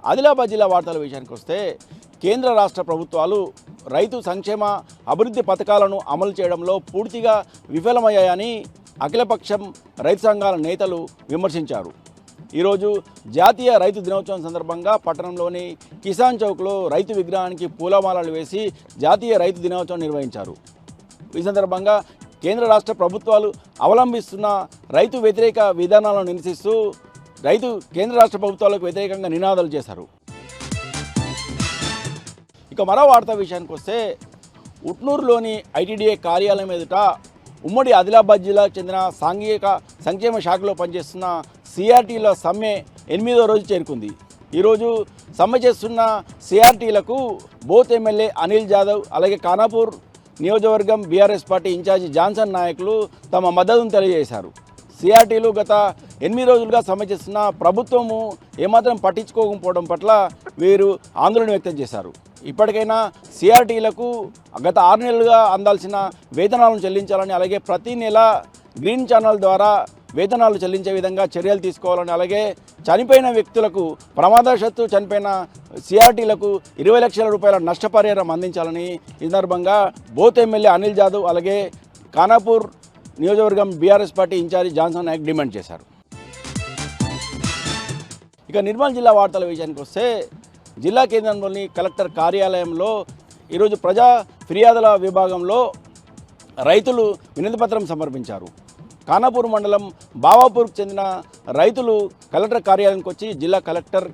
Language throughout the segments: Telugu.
ఆదిలాబాద్ జిల్లా వార్తల విషయానికి వస్తే కేంద్ర రాష్ట్ర ప్రభుత్వాలు రైతు సంక్షేమ అభివృద్ధి పథకాలను అమలు చేయడంలో పూర్తిగా విఫలమయ్యాయని అఖిలపక్షం రైతు సంఘాల నేతలు విమర్శించారు. ఈరోజు జాతీయ రైతు దినోత్సవం సందర్భంగా పట్టణంలోని కిసాన్ చౌక్లో రైతు విగ్రహానికి పూలమాలలు వేసి జాతీయ రైతు దినోత్సవం నిర్వహించారు. ఈ సందర్భంగా కేంద్ర రాష్ట్ర ప్రభుత్వాలు అవలంబిస్తున్న రైతు వ్యతిరేక విధానాలను నిరసిస్తూ కేంద్ర రాష్ట్ర ప్రభుత్వాలకు వ్యతిరేకంగా నినాదాలు చేశారు. ఇక మరో వార్తా విషయానికి వస్తే ఉట్నూరులోని ఐటీడీఏ కార్యాలయం ఎదుట ఉమ్మడి ఆదిలాబాద్ జిల్లాకు చెందిన సాంఘిక సంక్షేమ శాఖలో పనిచేస్తున్న సిఆర్టీల సమ్మె 8వ రోజు చేరుకుంది. ఈరోజు సమ్మె చేస్తున్న సిఆర్టీలకు బోత్ ఎమ్మెల్యే అనిల్ జాదవ్ అలాగే ఖానాపూర్ నియోజకవర్గం బీఆర్ఎస్ పార్టీ ఇన్ఛార్జి జాన్సన్ నాయకులు తమ మద్దతును తెలియజేశారు. సిఆర్టీలు గత 8 రోజులుగా సమ్మె చేస్తున్న ప్రభుత్వము ఏమాత్రం పట్టించుకోకపోవడం పట్ల వీరు ఆందోళన వ్యక్తం చేశారు. ఇప్పటికైనా సిఆర్టీలకు గత 6 నెలలుగా అందాల్సిన వేతనాలను చెల్లించాలని, అలాగే ప్రతి నెల గ్రీన్ ఛానల్ ద్వారా వేతనాలు చెల్లించే విధంగా చర్యలు తీసుకోవాలని, అలాగే చనిపోయిన వ్యక్తులకు ప్రమాదవశాత్తు చనిపోయిన సిఆర్టీలకు 20 లక్షల రూపాయల నష్టపరిహారం అందించాలని ఈ సందర్భంగా బోత్ ఎమ్మెల్యే అనిల్ జాదవ్ అలాగే ఖానాపూర్ నియోజకవర్గం BRS party incharge Johnson Naik demand చేశారు. ఇక నిర్మల్ జిల్లా వార్తల విషయానికి వస్తే జిల్లా కేంద్రంలోని కలెక్టర్ కార్యాలయంలో ఈరోజు ప్రజా ఫిర్యాదుల విభాగంలో రైతులు వినతిపత్రం సమర్పించారు. ఖానాపూర్ మండలం బావాపూర్కు చెందిన రైతులు కలెక్టర్ కార్యాలయానికి వచ్చి జిల్లా కలెక్టర్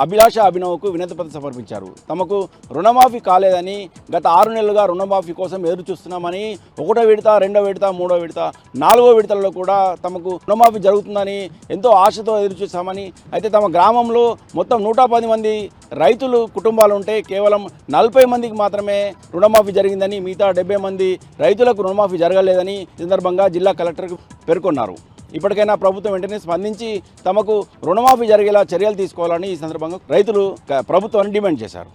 అభిలాష అభినవ్కు వినతిపత్రం సమర్పించారు. తమకు రుణమాఫీ కాలేదని, గత 6 నెలలుగా రుణమాఫీ కోసం ఎదురు చూస్తున్నామని, 1వ విడత 2వ విడత 3వ విడత 4వ విడతలలో కూడా తమకు రుణమాఫీ జరుగుతుందని ఎంతో ఆశతో ఎదురు చూస్తామని, అయితే తమ గ్రామంలో మొత్తం 110 మంది రైతులు కుటుంబాలు ఉంటే కేవలం 40 మందికి మాత్రమే రుణమాఫీ జరిగిందని, మిగతా 70 మంది రైతులకు రుణమాఫీ జరగలేదని ఈ సందర్భంగా జిల్లా కలెక్టర్కు పేర్కొన్నారు. ఇప్పటికైనా ప్రభుత్వం వెంటనే స్పందించి తమకు రుణమాఫీ జరిగేలా చర్యలు తీసుకోవాలని ఈ సందర్భంగా రైతులు ప్రభుత్వాన్ని డిమాండ్ చేశారు.